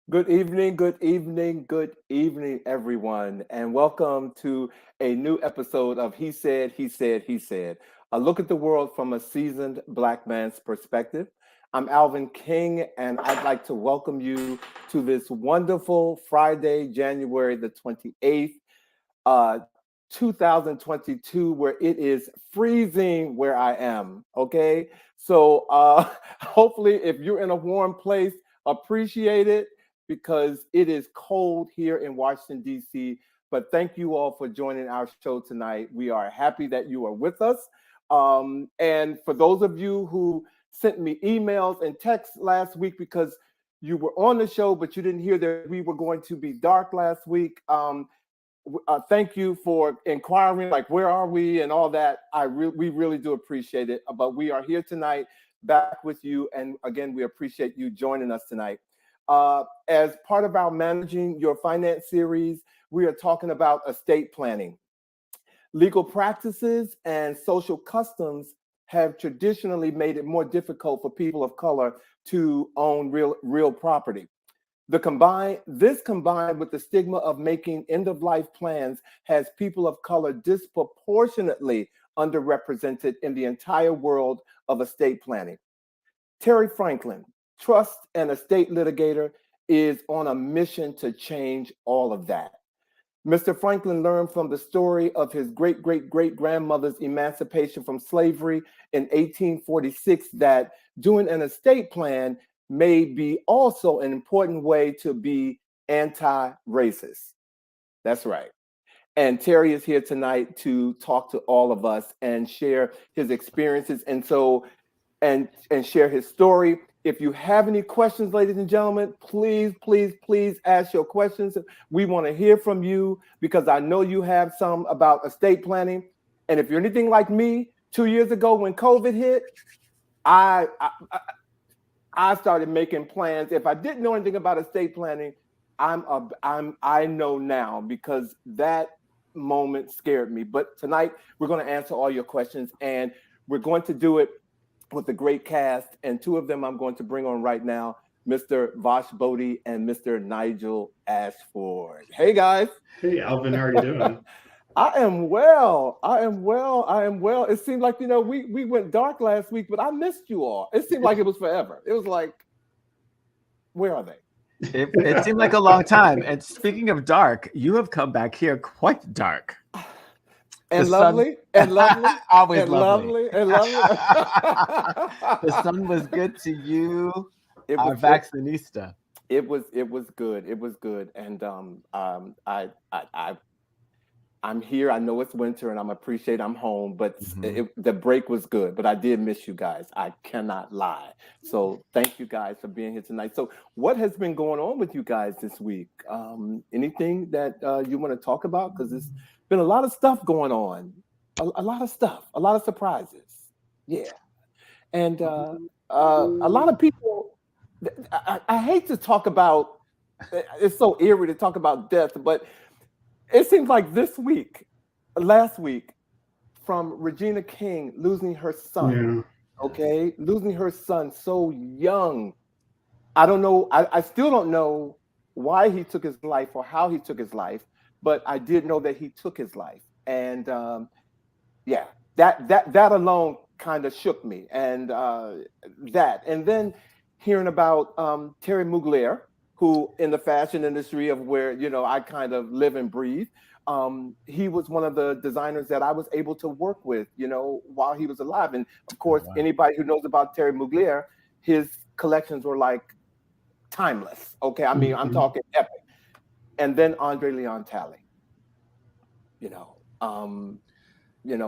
Good evening, everyone, and welcome to a new episode of He Said, a look at the world from a seasoned Black man's perspective. I'm Alvin King, and I'd like to welcome you to this wonderful Friday, January the 28th, uh, 2022, where it is freezing where I am. Okay, so hopefully, if you're in a warm place, appreciate it because it is cold here in Washington, D.C. But thank you all for joining our show tonight. We are happy that you are with us. And for those of you who sent me emails and texts last week because you were on the show, but you didn't hear that we were going to be dark last week. Thank you for inquiring, like where are we and all that. We really do appreciate it. But we are here tonight, back with you, and again, we appreciate you joining us tonight. As part of our Managing Your Finance series, we are talking about estate planning. Legal practices and social customs have traditionally made it more difficult for people of color to own real property. This combined with the stigma of making end-of-life plans has people of color disproportionately underrepresented in the entire world of estate planning. Terry Franklin, trust and estate litigator, is on a mission to change all of that. Mr. Franklin learned from the story of his great-great-great-grandmother's emancipation from slavery in 1846 that doing an estate plan may be also an important way to be anti-racist. That's right. And Terry is here tonight to talk to all of us and share his experiences and share his story. If you have any questions, ladies and gentlemen, please ask your questions. We want to hear from you because I know you have some about estate planning. And if you're anything like me, 2 years ago when COVID hit, I started making plans. If I didn't know anything about estate planning, I know now because that moment scared me. But tonight we're going to answer all your questions, and we're going to do it with a great cast. And two of them I'm going to bring on right now, Mr. Vash Bodhi and Mr. Nigel Ashford. Hey guys. Hey, Alvin, how are you doing? I am well. It seemed like, we went dark last week, but I missed you all. It seemed like it was forever. It was like, where are they? It seemed like a long time. And speaking of dark, you have come back here quite dark. And lovely. Always and lovely. And lovely. The sun was good to you, It our was vaccinista. It was good. It was good. And I'm here. I know it's winter, and I'm home. But the break was good. But I did miss you guys. I cannot lie. So thank you guys for being here tonight. So what has been going on with you guys this week? Anything that you want to talk about? Because there's been a lot of stuff going on. A lot of stuff. A lot of surprises. Yeah. And a lot of people. I hate to talk about. It's so eerie to talk about death, but it seems like last week, from Regina King losing her son, losing her son so young. I don't know. I still don't know why he took his life or how he took his life, but I did know that he took his life. And that alone kind of shook me. And and then hearing about Terry Mugler, who in the fashion industry of where, I kind of live and breathe. He was one of the designers that I was able to work with, while he was alive. And of course, Anybody who knows about Terry Mugler, his collections were like timeless. Okay. I mean, I'm talking epic. And then Andre Leon Talley,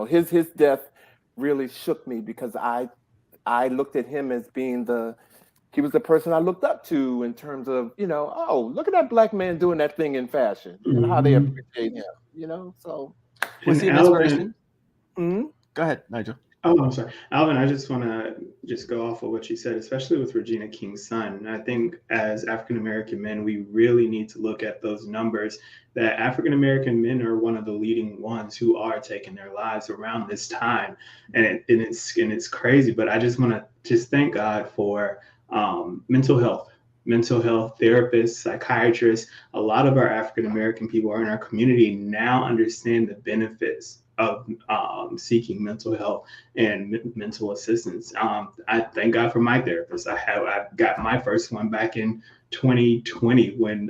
his death really shook me because I looked at him as being he was the person I looked up to in terms of, oh, look at that Black man doing that thing in fashion and how they appreciate him, so. Was he an inspiration? Go ahead, Nigel. Oh, I'm sorry. Alvin, I just want to go off of what you said, especially with Regina King's son. And I think as African-American men, we really need to look at those numbers that African-American men are one of the leading ones who are taking their lives around this time. And it's crazy, but I just want to thank God for mental health mental health therapists, psychiatrists, a lot of our African American people are in our community now understand the benefits of seeking mental health and mental assistance. I thank God for my therapist. I've got my first one back in 2020 when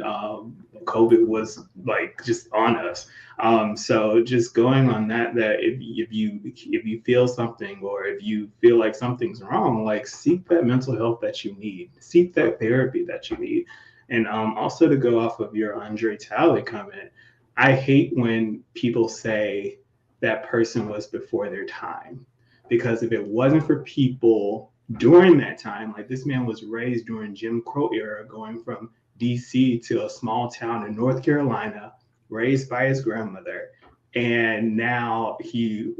COVID was like just on us. So just going on that if you feel something, or if you feel like something's wrong, like seek that mental health that you need, seek that therapy that you need. And also, to go off of your Andre Talley comment, I hate when people say that person was before their time, because if it wasn't for people during that time, like this man was raised during Jim Crow era, going from DC to a small town in North Carolina, raised by his grandmother. And now he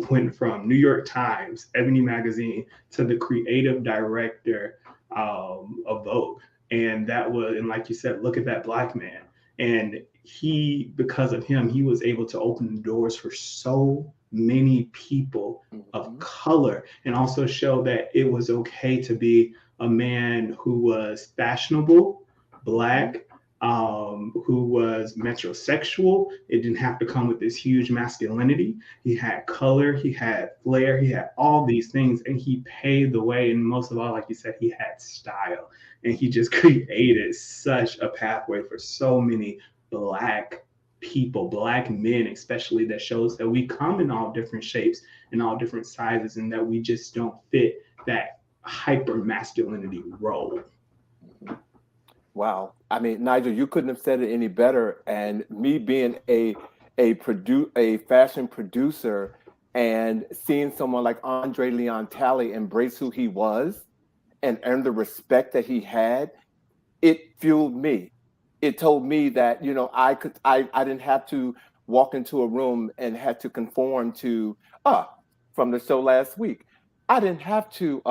went from New York Times, Ebony Magazine, to the creative director of Vogue. And that was, and like you said, look at that Black man. And he, because of him, he was able to open the doors for so many people of color, and also show that it was okay to be a man who was fashionable, Black, who was metrosexual. It didn't have to come with this huge masculinity. He had color, he had flair, he had all these things, and he paved the way. And most of all, like you said, he had style, and he just created such a pathway for so many Black people, Black men especially, that shows that we come in all different shapes and all different sizes, and that we just don't fit that hyper masculinity role. Wow. I mean, Nigel, you couldn't have said it any better. And me being a fashion producer and seeing someone like Andre Leon Talley embrace who he was and earn the respect that he had, it fueled me. It told me that, you know, I didn't have to walk into a room and had to conform to, from the show last week. I didn't have to,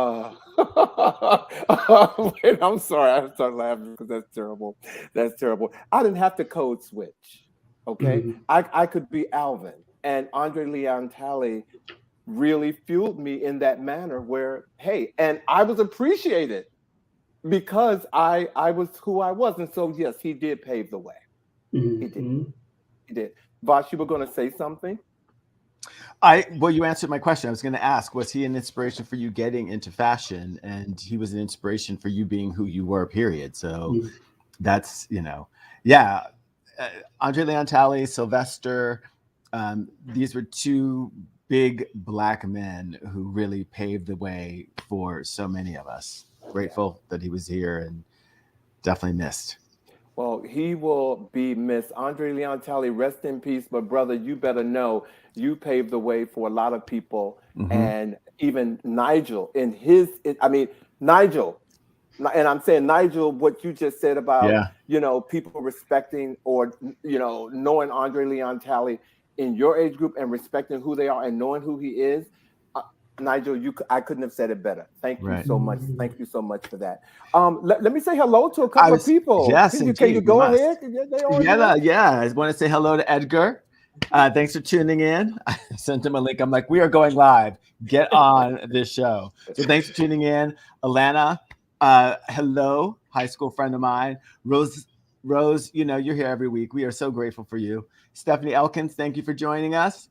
wait, I'm sorry, I started laughing because that's terrible. That's terrible. I didn't have to code switch, okay? I could be Alvin. And Andre Leon Talley really fueled me in that manner where, hey, and I was appreciated because I was who I was. And so, yes, he did pave the way. He did. He did. Vash, you were going to say something? Well, you answered my question. I was going to ask, was he an inspiration for you getting into fashion? And he was an inspiration for you being who you were, period. So that's, you know, yeah. Andre Leon Talley, Sylvester, these were two big Black men who really paved the way for so many of us. Grateful that he was here and definitely missed. Well, he will be missed. Andre Leon Talley, rest in peace. But brother, you better know you paved the way for a lot of people. And even Nigel Nigel, and I'm saying Nigel, what you just said about, you know, people respecting or, you know, knowing Andre Leon Talley in your age group and respecting who they are and knowing who he is. Nigel, I couldn't have said it better. Thank you so much. Thank you so much for that. Let me say hello to a couple of people. Yes, can you go ahead? I want to say hello to Edgar. Thanks for tuning in. I sent him a link. I'm like, we are going live. Get on this show. So thanks for tuning in. Alana, hello, high school friend of mine. Rose, you know, you're here every week. We are so grateful for you. Stephanie Elkins, thank you for joining us.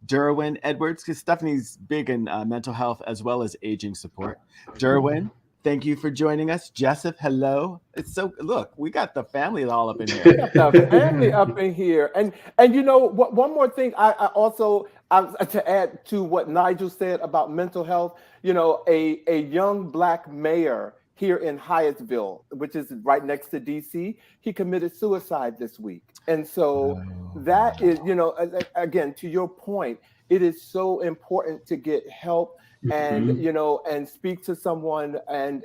Derwin Edwards, because Stephanie's big in mental health as well as aging support. Derwin, thank you for joining us. Jessup, hello. It's so, look, we got the family all up in here. We got the family up in here. And you know, one more thing I also to add to what Nigel said about mental health, you know, a young Black mayor here in Hyattsville, which is right next to DC, he committed suicide this week. And so that is, you know, again, to your point, it is so important to get help and, you know, and speak to someone and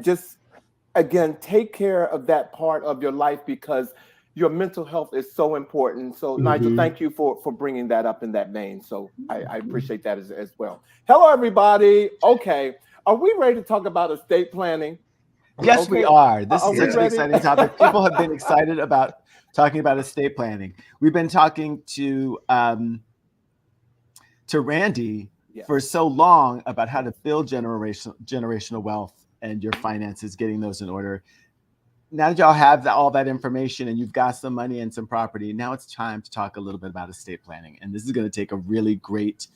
just, again, take care of that part of your life because your mental health is so important. So Nigel, thank you for bringing that up in that vein. So I appreciate that as well. Hello, everybody. Okay. Are we ready to talk about estate planning? Yes, we are. This is such an exciting topic. People have been excited about talking about estate planning. We've been talking to Randy for so long about how to build generational wealth and your finances, getting those in order. Now that y'all have all that information and you've got some money and some property, now it's time to talk a little bit about estate planning. And this is going to take a really great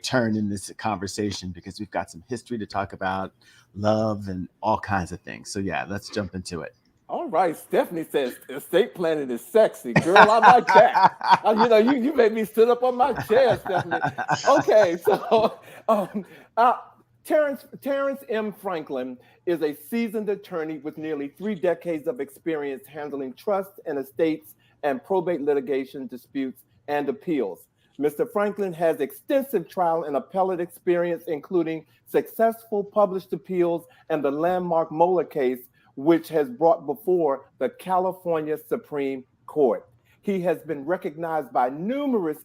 turn in this conversation because we've got some history to talk about, love and all kinds of things. So yeah, let's jump into it. All right, Stephanie says estate planning is sexy. Girl, I like that. You made me sit up on my chair, Stephanie. Okay, so Terrence M. Franklin is a seasoned attorney with nearly 3 decades of experience handling trust and estates and probate litigation disputes and appeals. Mr. Franklin has extensive trial and appellate experience, including successful published appeals and the landmark Moeller case, which has brought before the California Supreme Court. He has been recognized by numerous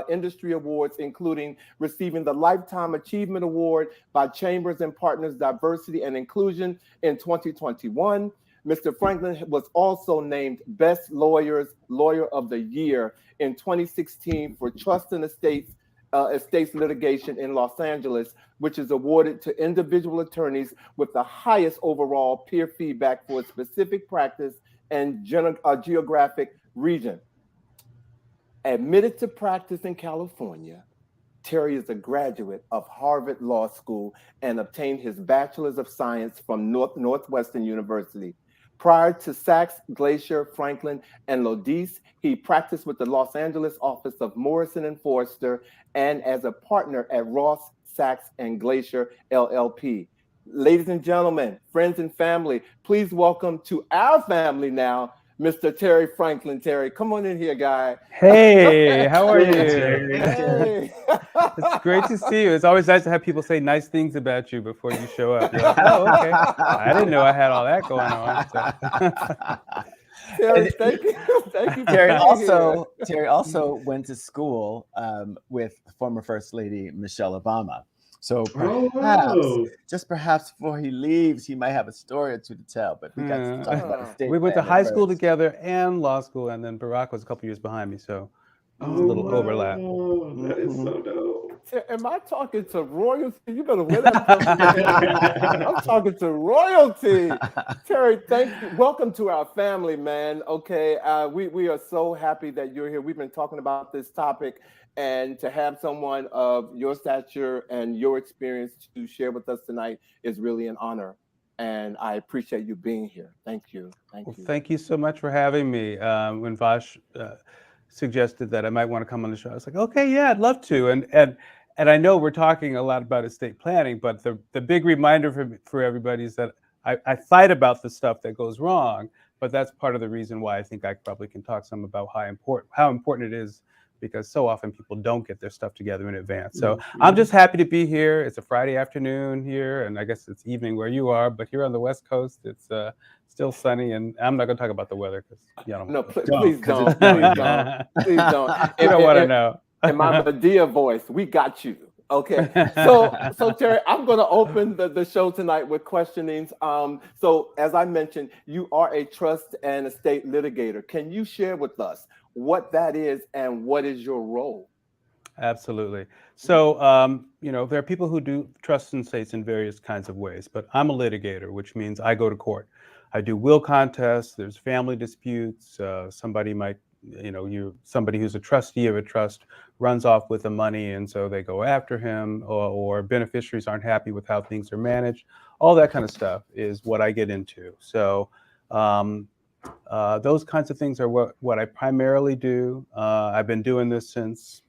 industry awards, including receiving the Lifetime Achievement Award by Chambers and Partners Diversity and Inclusion in 2021. Mr. Franklin was also named Best Lawyer of the Year in 2016 for Trust and Estates litigation in Los Angeles, which is awarded to individual attorneys with the highest overall peer feedback for a specific practice and geographic region. Admitted to practice in California, Terry is a graduate of Harvard Law School and obtained his Bachelor's of Science from Northwestern University. Prior to Sachs, Glazier, Franklin, and Lodise, he practiced with the Los Angeles office of Morrison & Foerster and as a partner at Ross, Sachs, and Glazier, LLP. Ladies and gentlemen, friends and family, please welcome to our family now, Mr. Terry Franklin. Terry, come on in here, guy. Hey, how are you? Hey. It's great to see you. It's always nice to have people say nice things about you before you show up. You're like, oh, okay. I didn't know I had all that going on. So. Terry, thank you. Terry also went to school with former First Lady Michelle Obama. So perhaps before he leaves, he might have a story or two to tell. But we got to talk about the state. We went to high school together and law school, and then Barack was a couple years behind me, so there's a little overlap. That is so dope. Am I talking to royalty? You better wear that. I'm talking to royalty. Terry, thank you. Welcome to our family, man. Okay, we are so happy that you're here. We've been talking about this topic, and to have someone of your stature and your experience to share with us tonight is really an honor. And I appreciate you being here. Thank you. Thank you so much for having me. When Vash suggested that I might want to come on the show, I was like, okay, yeah, I'd love to. And I know we're talking a lot about estate planning, but the big reminder for everybody is that I fight about the stuff that goes wrong, but that's part of the reason why I think I probably can talk some about how important it is, because so often people don't get their stuff together in advance. So I'm just happy to be here. It's a Friday afternoon here, and I guess it's evening where you are, but here on the West Coast, it's still sunny, and I'm not going to talk about the weather because please don't. Please don't. You don't want to know. In my Medea voice, we got you. Okay, so Terry, I'm going to open the show tonight with questionings. So as I mentioned, you are a trust and estate litigator. Can you share with us what that is and what is your role? Absolutely. So, there are people who do trust and estates in various kinds of ways, but I'm a litigator, which means I go to court. I do will contests. There's family disputes. Somebody might, somebody who's a trustee of a trust runs off with the money, and so they go after him, or beneficiaries aren't happy with how things are managed. All that kind of stuff is what I get into. So those kinds of things are what I primarily do. I've been doing this since,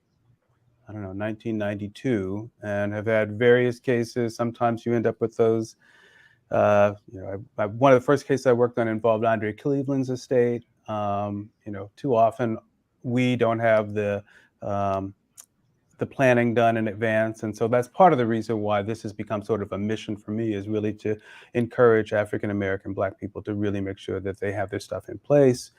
1992, and have had various cases. Sometimes you end up with those. One of the first cases I worked on involved Andre Cleveland's estate. Too often we don't have the planning done in advance. And so that's part of the reason why this has become sort of a mission for me, is really to encourage African-American Black people to really make sure that they have their stuff in place.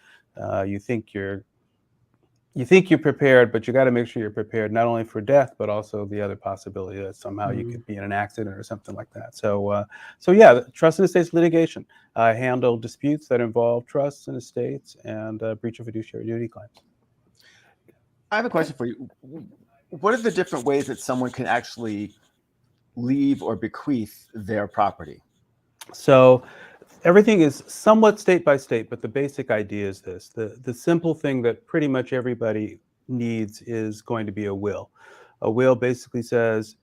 You think you're prepared, but you got to make sure you're prepared not only for death, but also the other possibility that somehow you could be in an accident or something like that. So trust and estates litigation. I handle disputes that involve trusts and estates and breach of fiduciary duty claims. I have a question for you. What are the different ways that someone can actually leave or bequeath their property? So everything is somewhat state by state, but the basic idea is this. The simple thing that pretty much everybody needs is going to be a will. A will basically says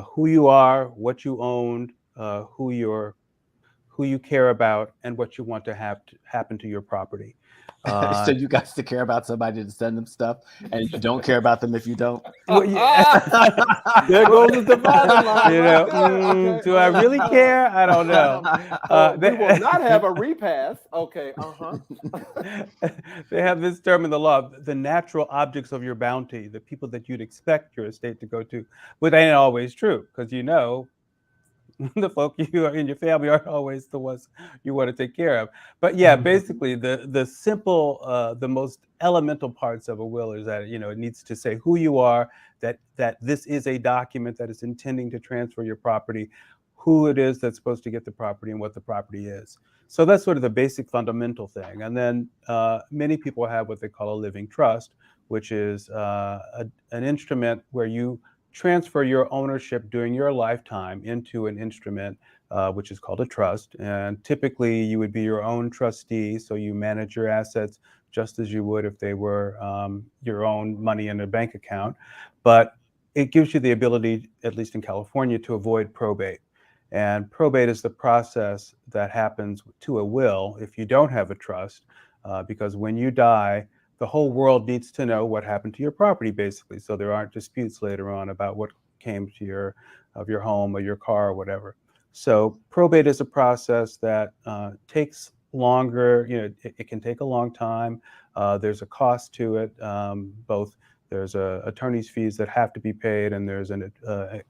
who you are, what you own, who you care about, and what you want to have to happen to your property. So you guys to care about somebody to send them stuff, and you don't care about them if you don't. Well, There goes the dividing line. You right know, there. Okay. do I really care? I don't know. We will not have a repass. Okay. They have this term in the law: the natural objects of your bounty, the people that you'd expect your estate to go to, but ain't always true, because the folk you are in your family aren't always the ones you want to take care of. But yeah, basically the simple, the most elemental parts of a will is that, it needs to say who you are, that this is a document that is intending to transfer your property, who it is that's supposed to get the property, and what the property is. So that's sort of the basic fundamental thing. And then many people have what they call a living trust, which is an instrument where you transfer your ownership during your lifetime into an instrument, which is called a trust. And typically you would be your own trustee, so you manage your assets just as you would if they were your own money in a bank account. But it gives you the ability, at least in California, to avoid probate. And probate is the process that happens to a will if you don't have a trust, because when you die, the whole world needs to know what happened to your property, basically, so there aren't disputes later on about what came to your home or your car or whatever. So probate is a process that takes longer. It can take a long time. There's a cost to it. Both there's attorney's fees that have to be paid, and there's a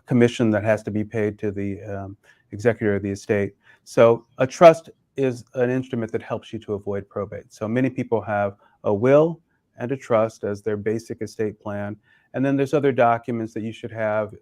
commission that has to be paid to the executor of the estate. So a trust is an instrument that helps you to avoid probate. So many people have a will and a trust as their basic estate plan. And then there's other documents that you should have,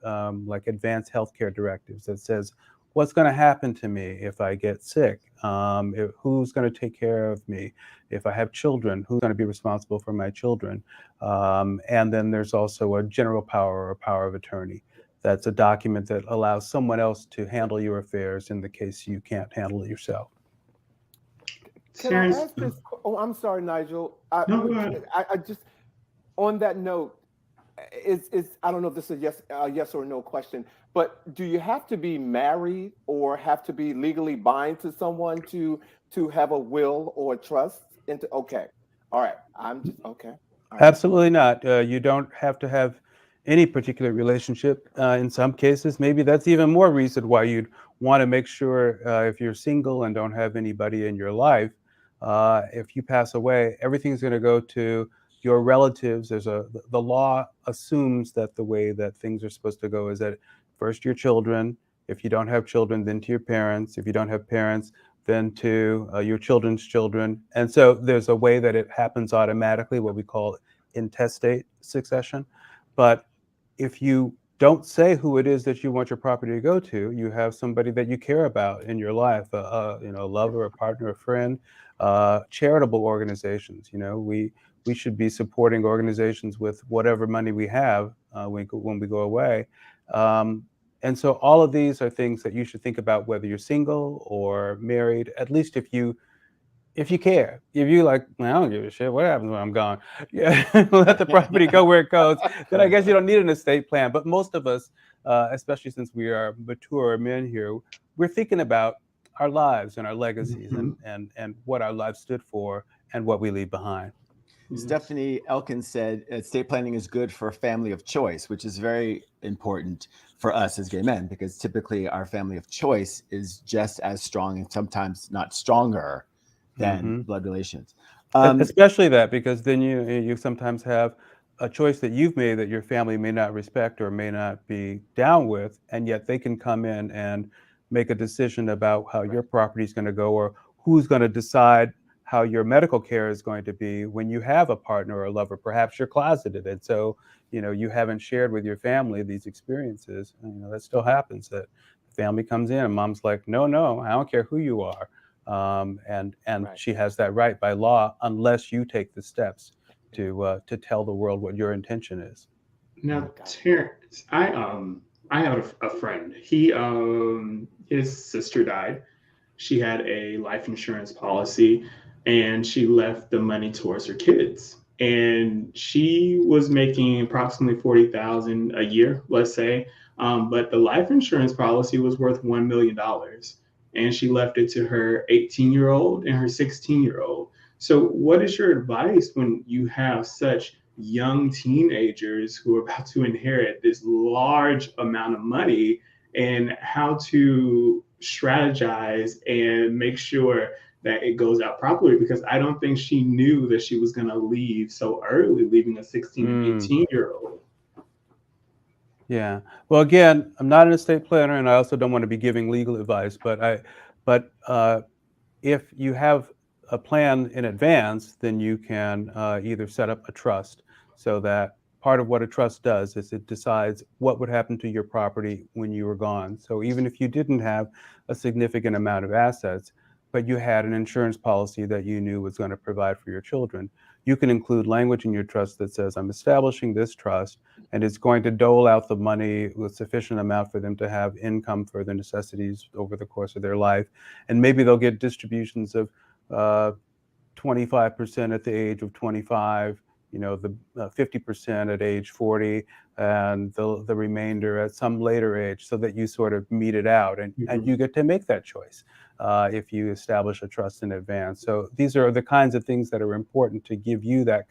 like advanced healthcare directives that says, what's going to happen to me if I get sick? Who's going to take care of me? If I have children, who's going to be responsible for my children? And then there's also a general power or power of attorney. That's a document that allows someone else to handle your affairs in the case you can't handle it yourself. Can I ask this? Oh, I'm sorry, Nigel. I just, on that note, I don't know if this is a yes or no question, but do you have to be married or have to be legally bind to someone to have a will or a trust? Okay, all right. I'm just okay. Right. Absolutely not. You don't have to have any particular relationship. In some cases, maybe that's even more reason why you'd want to make sure, if you're single and don't have anybody in your life, if you pass away, everything's going to go to your relatives. The law assumes that the way that things are supposed to go is that first your children, if you don't have children, then to your parents. If you don't have parents, then to your children's children. And so there's a way that it happens automatically, what we call intestate succession. But if you don't say who it is that you want your property to go to, you have somebody that you care about in your life, a lover, a partner, a friend, charitable organizations. We should be supporting organizations with whatever money we have when we go away. And so all of these are things that you should think about, whether you're single or married, at least if you care. If you like, I don't give a shit, what happens when I'm gone? Yeah, let the property go where it goes. Then I guess you don't need an estate plan. But most of us, especially since we are mature men here, we're thinking about our lives and our legacies, and what our lives stood for and what we leave behind. Stephanie Elkins said estate planning is good for a family of choice, which is very important for us as gay men, because typically our family of choice is just as strong and sometimes not stronger than blood relations. Especially that, because then you sometimes have a choice that you've made that your family may not respect or may not be down with, and yet they can come in and make a decision about how your property is going to go, or who's going to decide how your medical care is going to be when you have a partner or a lover. Perhaps you're closeted, and so you haven't shared with your family these experiences. That still happens. That family comes in and mom's like, no, I don't care who you are, and right. She has that right by law, unless you take the steps to tell the world what your intention is. Now, Terrence, I have a friend. His sister died. She had a life insurance policy, and she left the money towards her kids. And she was making approximately 40,000 a year, let's say. But the life insurance policy was worth $1 million, and she left it to her 18-year-old and her 16-year-old. So, what is your advice when you have such young teenagers who are about to inherit this large amount of money, and how to strategize and make sure that it goes out properly? Because I don't think she knew that she was going to leave so early, leaving a 16 and 18-year-old. Yeah. Well, again, I'm not an estate planner, and I also don't want to be giving legal advice. But if you have a plan in advance, then you can either set up a trust, so that part of what a trust does is it decides what would happen to your property when you were gone. So even if you didn't have a significant amount of assets, but you had an insurance policy that you knew was going to provide for your children, you can include language in your trust that says, I'm establishing this trust, and it's going to dole out the money with sufficient amount for them to have income for their necessities over the course of their life. And maybe they'll get distributions of 25% at the age of 25, the 50% at age 40, and the remainder at some later age, so that you sort of meet it out, and you get to make that choice if you establish a trust in advance. So these are the kinds of things that are important to give you that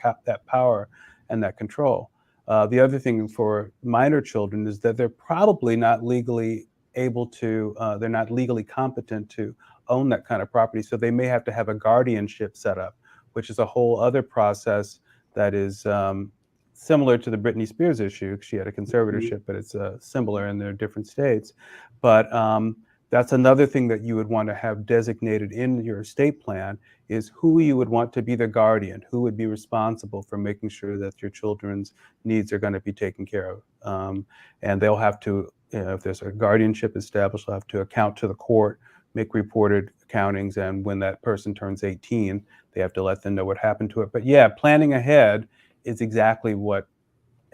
power and that control. The other thing for minor children is that they're probably not legally able to, they're not legally competent to own that kind of property. So they may have to have a guardianship set up, which is a whole other process that is similar to the Britney Spears issue. She had a conservatorship, but it's similar in their different states. But that's another thing that you would want to have designated in your estate plan, is who you would want to be the guardian, who would be responsible for making sure that your children's needs are going to be taken care of. And they'll have to, if there's a guardianship established, they'll have to account to the court, make reported accountings, and when that person turns 18, they have to let them know what happened to it. But yeah, planning ahead is exactly what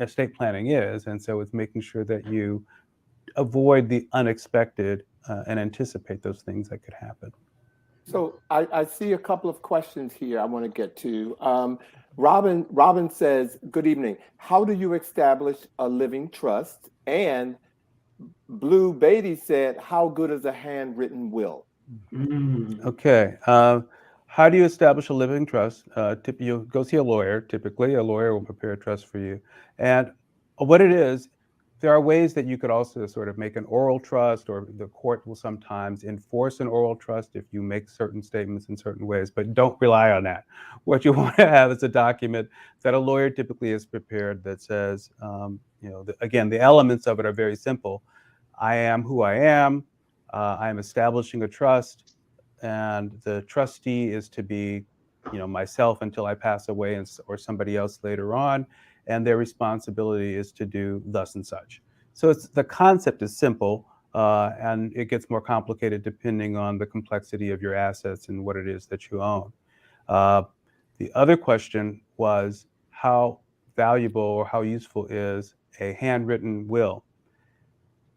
estate planning is. And so it's making sure that you avoid the unexpected and anticipate those things that could happen. So I see a couple of questions here I want to get to. Robin says, good evening. How do you establish a living trust? And Blue Beatty said, how good is a handwritten will? Okay. How do you establish a living trust? You go see a lawyer. Typically, a lawyer will prepare a trust for you. And what it is, there are ways that you could also sort of make an oral trust, or the court will sometimes enforce an oral trust if you make certain statements in certain ways, but don't rely on that. What you want to have is a document that a lawyer typically has prepared that says, again, the elements of it are very simple. I am who I am. I am establishing a trust, and the trustee is to be, myself until I pass away, or somebody else later on, and their responsibility is to do thus and such. So the concept is simple, and it gets more complicated depending on the complexity of your assets and what it is that you own. The other question was, how valuable or how useful is a handwritten will?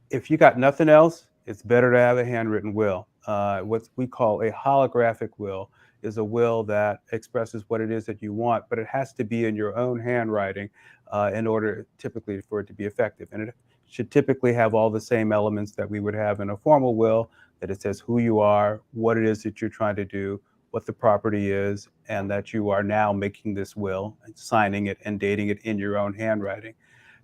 If you got nothing else, it's better to have a handwritten will. What we call a holographic will is a will that expresses what it is that you want, but it has to be in your own handwriting in order typically for it to be effective. And it should typically have all the same elements that we would have in a formal will, that it says who you are, what it is that you're trying to do, what the property is, and that you are now making this will, signing it and dating it in your own handwriting.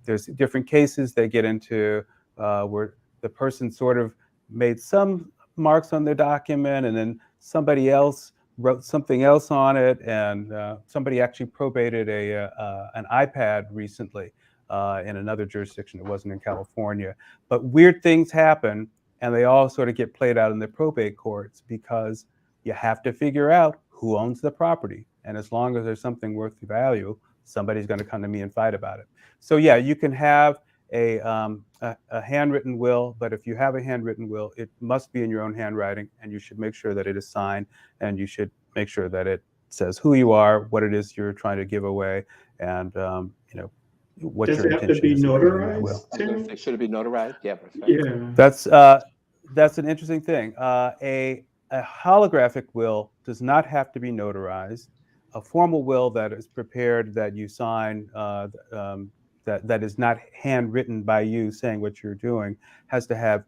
There's different cases they get into where the person sort of made some marks on their document, and then somebody else wrote something else on it, and somebody actually probated an iPad recently in another jurisdiction. It wasn't in California. But weird things happen, and they all sort of get played out in the probate courts, because you have to figure out who owns the property. And as long as there's something worth the value, somebody's going to come to me and fight about it. So yeah, you can have a handwritten will, but if you have a handwritten will, it must be in your own handwriting, and you should make sure that it is signed, and you should make sure that it says who you are, what it is you're trying to give away, and what Does your it have to intention be is in doing that will. notarized, Terry? Should it be notarized? Yeah, that's right. Yeah. That's an interesting thing. A holographic will does not have to be notarized. A formal will that is prepared, that you sign, that is not handwritten by you saying what you're doing, has to have,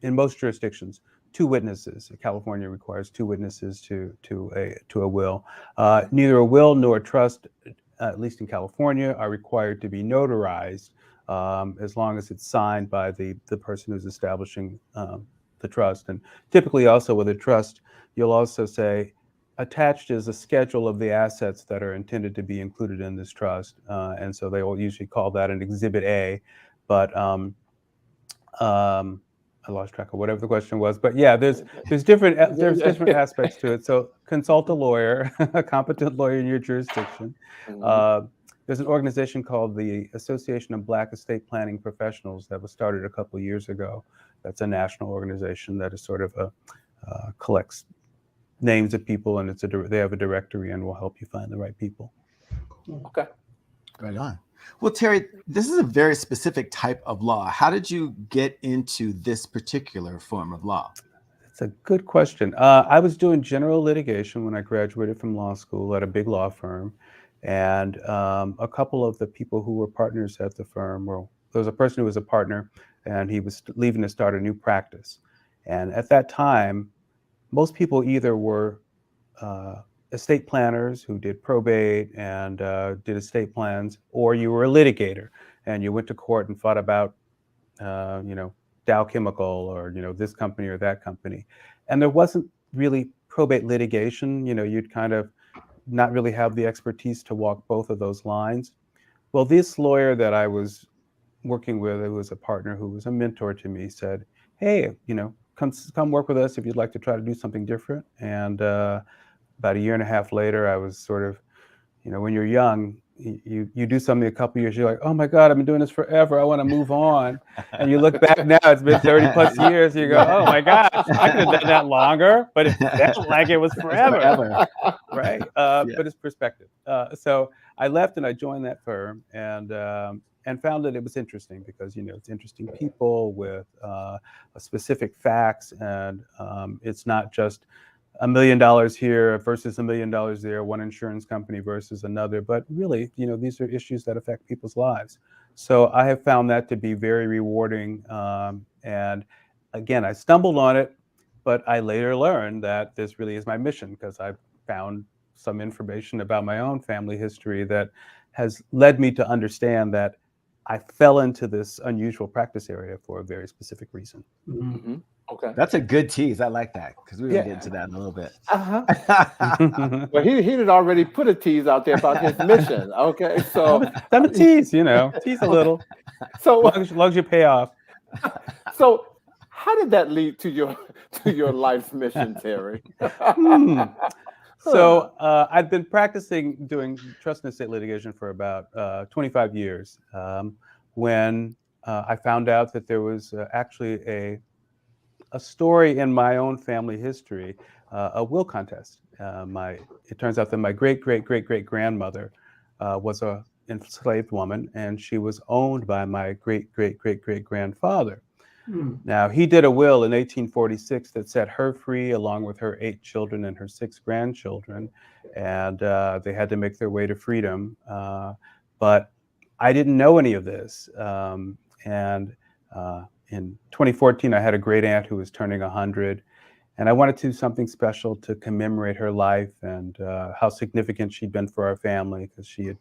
in most jurisdictions, 2 witnesses. California requires 2 witnesses to a will. Neither a will nor a trust, at least in California, are required to be notarized, as long as it's signed by the person who's establishing the trust. And typically also with a trust, you'll also say, attached is a schedule of the assets that are intended to be included in this trust. And so they will usually call that an Exhibit A. But I lost track of whatever the question was, but yeah, there's different aspects to it. So consult a lawyer, a competent lawyer in your jurisdiction. There's an organization called the Association of Black Estate Planning Professionals that was started a couple of years ago. That's a national organization that is sort of collects names of people, and they have a directory and will help you find the right people. Okay. Right on. Well, Terry, this is a very specific type of law. How did you get into this particular form of law? It's a good question. I was doing general litigation when I graduated from law school at a big law firm. And a couple of the people who were partners at the firm, there was a person who was a partner, and he was leaving to start a new practice. And at that time, most people either were estate planners who did probate and did estate plans, or you were a litigator and you went to court and fought about, Dow Chemical or, this company or that company. And there wasn't really probate litigation. You'd kind of not really have the expertise to walk both of those lines. Well, this lawyer that I was working with, who was a partner, who was a mentor to me, said, hey, come work with us if you'd like to try to do something different. And about a year and a half later, I was sort of, when you're young, you do something a couple years, you're like, oh my God, I've been doing this forever. I want to move on. And you look back now, it's been 30 plus years. You go, oh my gosh, I could have done that longer, but it felt like it was forever. Right? But it's perspective. So I left and I joined that firm and found that it was interesting because, it's interesting people with specific facts, and it's not just $1 million here versus $1 million there, one insurance company versus another, but really, these are issues that affect people's lives. So I have found that to be very rewarding. And again, I stumbled on it, but I later learned that this really is my mission because I found some information about my own family history that has led me to understand that I fell into this unusual practice area for a very specific reason. Mm-hmm. Okay. That's a good tease. I like that because we're going to get into that in a little bit. Well, he had already put a tease out there about his mission. Okay. So I'm a tease, tease a little. So as long as you pay off. So how did that lead to your life's mission, Terry? So I'd been practicing doing trust and estate litigation for about 25 years when I found out that there was actually a story in my own family history, a will contest. It turns out that my great-great-great-great-grandmother was an enslaved woman, and she was owned by my great-great-great-great-grandfather. Now, he did a will in 1846 that set her free along with her 8 children and her 6 grandchildren, and they had to make their way to freedom. But I didn't know any of this. In 2014, I had a great aunt who was turning 100, and I wanted to do something special to commemorate her life and how significant she'd been for our family, because she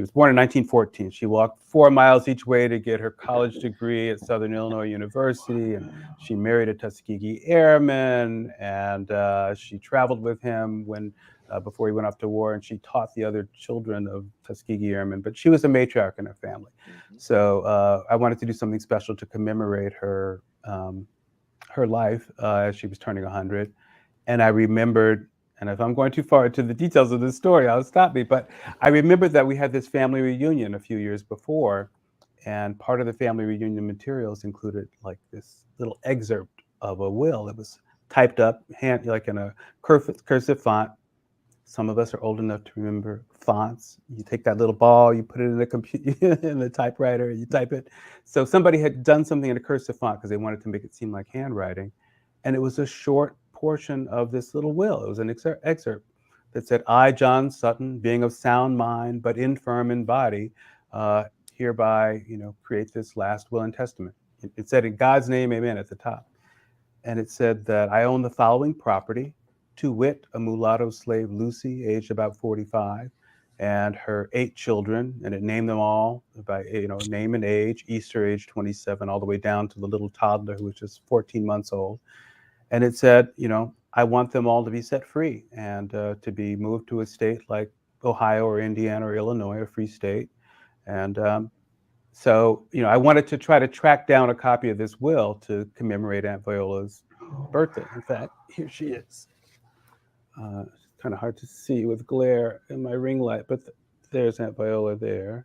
was born in 1914. She walked 4 miles each way to get her college degree at Southern Illinois University, and she married a Tuskegee Airman, and she traveled with him before he went off to war, and she taught the other children of Tuskegee Airmen, but she was a matriarch in her family. So I wanted to do something special to commemorate her life as she was turning 100. And I remembered, and if I'm going too far into the details of this story, I'll stop me, but I remembered that we had this family reunion a few years before, and part of the family reunion materials included like this little excerpt of a will. It was typed up, like in a cursive font, Some of us are old enough to remember fonts. You take that little ball, you put it in the computer, in the typewriter, you type it. So somebody had done something in a cursive font because they wanted to make it seem like handwriting. And it was a short portion of this little will. It was an excerpt that said, I, John Sutton, being of sound mind, but infirm in body, hereby, create this last will and testament. It said, in God's name, amen, at the top. And it said that I own the following property, to wit, a mulatto slave, Lucy, aged about 45, and her 8 children, and it named them all by, name and age, Easter age 27, all the way down to the little toddler who was just 14 months old. And it said, I want them all to be set free and to be moved to a state like Ohio or Indiana or Illinois, a free state. And so, I wanted to try to track down a copy of this will to commemorate Aunt Viola's birthday. In fact, here she is. It's kind of hard to see with glare in my ring light, but there's Aunt Viola there.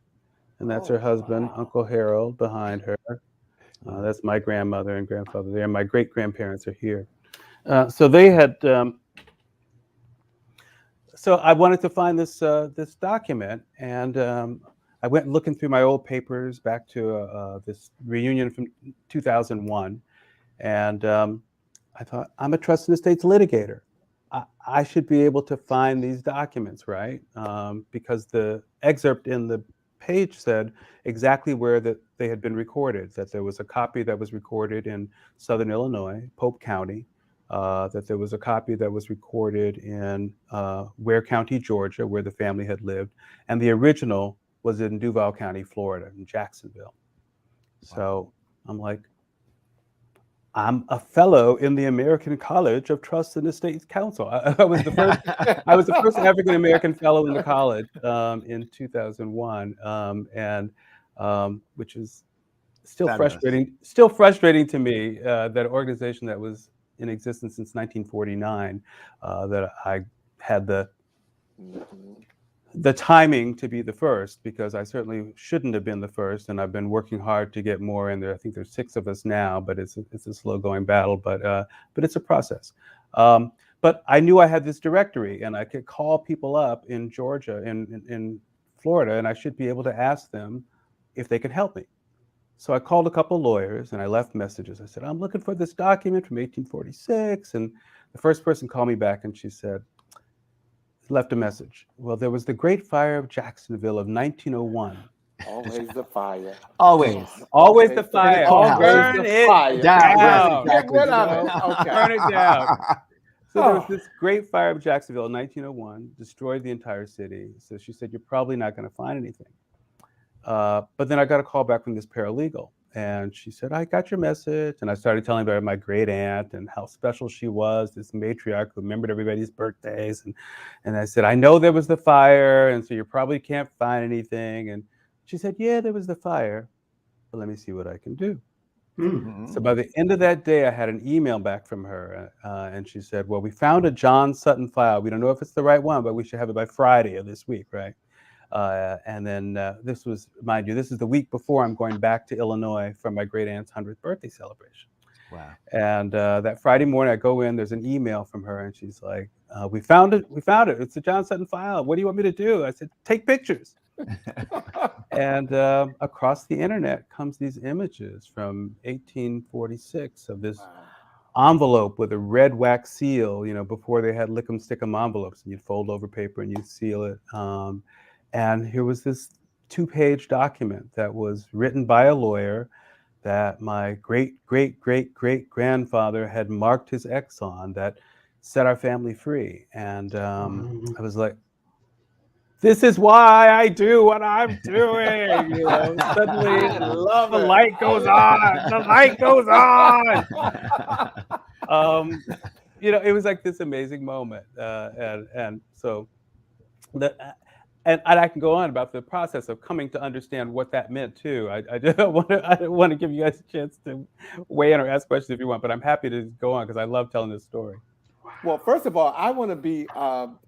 And that's her husband, wow. Uncle Harold, behind her. That's my grandmother and grandfather there. My great-grandparents are here. So they had... so I wanted to find this document, and I went looking through my old papers back to this reunion from 2001, and I thought, I'm a trust and estates litigator. I should be able to find these documents, right? Because the excerpt in the page said exactly where that they had been recorded, that there was a copy that was recorded in Southern Illinois, Pope County, that there was a copy that was recorded in Ware County, Georgia, where the family had lived, and the original was in Duval County, Florida, in Jacksonville. So I'm like, I'm a fellow in the American College of Trust and Estates Counsel. I was the first. I was the first African American fellow in the college in 2001, and which is still frustrating. Still frustrating to me that an organization that was in existence since 1949 that I had the timing to be the first, because I certainly shouldn't have been the first, and I've been working hard to get more in there. I think there's 6 of us now, but it's a slow going battle, but it's a process. But I knew I had this directory, and I could call people up in Georgia, in Florida, and I should be able to ask them if they could help me. So I called a couple lawyers and I left messages. I said, I'm looking for this document from 1846, and the first person called me back, and she said, left a message. Well, there was the Great Fire of Jacksonville of 1901. Always the fire. Always the fire. Burn it down. Burn it down. So there was this Great Fire of Jacksonville in 1901, destroyed the entire city. So she said, you're probably not going to find anything. But then I got a call back from this paralegal. And she said, I got your message. And I started telling about my great aunt and how special she was, this matriarch who remembered everybody's birthdays. And I said, I know there was the fire, and so you probably can't find anything. And she said, yeah, there was the fire, but let me see what I can do. Mm-hmm. So by the end of that day, I had an email back from her. And she said, well, we found a John Sutton file. We don't know if it's the right one, but we should have it by Friday of this week, right? And then this was, mind you, this is the week before I'm going back to Illinois for my great aunt's 100th birthday celebration. Wow. And that Friday morning I go in, there's an email from her, and she's like, we found it. It's the John Sutton file. What do you want me to do? I said, take pictures. And across the internet comes these images from 1846 of this envelope with a red wax seal, before they had lick 'em, stick 'em envelopes, and you'd fold over paper and you'd seal it. And here was this 2-page document that was written by a lawyer that my great-great-great-great-grandfather had marked his X on, that set our family free. And I was like, this is why I do what I'm doing. Suddenly the light goes on. The light goes on. It was like this amazing moment. And so and I can go on about the process of coming to understand what that meant too. I don't want to give you guys a chance to weigh in or ask questions if you want, but I'm happy to go on because I love telling this story. Well, first of all, I want to be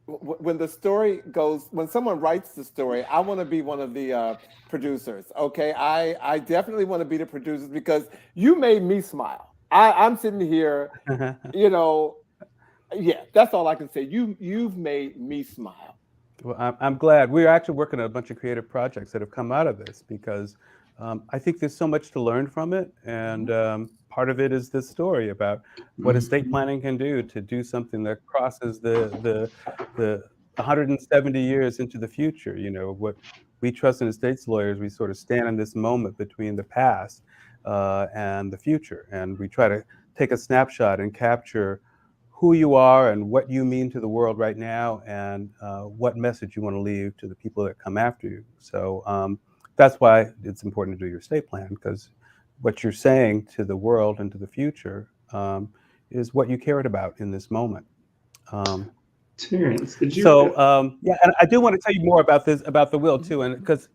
when the story goes, when someone writes the story, I want to be one of the producers. Okay, I definitely want to be the producers because you made me smile. I'm sitting here, Yeah, that's all I can say. You've made me smile. Well, I'm glad. We're actually working on a bunch of creative projects that have come out of this because I think there's so much to learn from it. And part of it is this story about what estate planning can do to do something that crosses the 170 years into the future. You know, what we trust in estates lawyers, we sort of stand in this moment between the past and the future. And we try to take a snapshot and capture who you are and what you mean to the world right now, and what message you want to leave to the people that come after you. So that's why it's important to do your estate plan, because what you're saying to the world and to the future is what you cared about in this moment. Terrence, did you? Yeah, and I do want to tell you more about this, about the will too, and because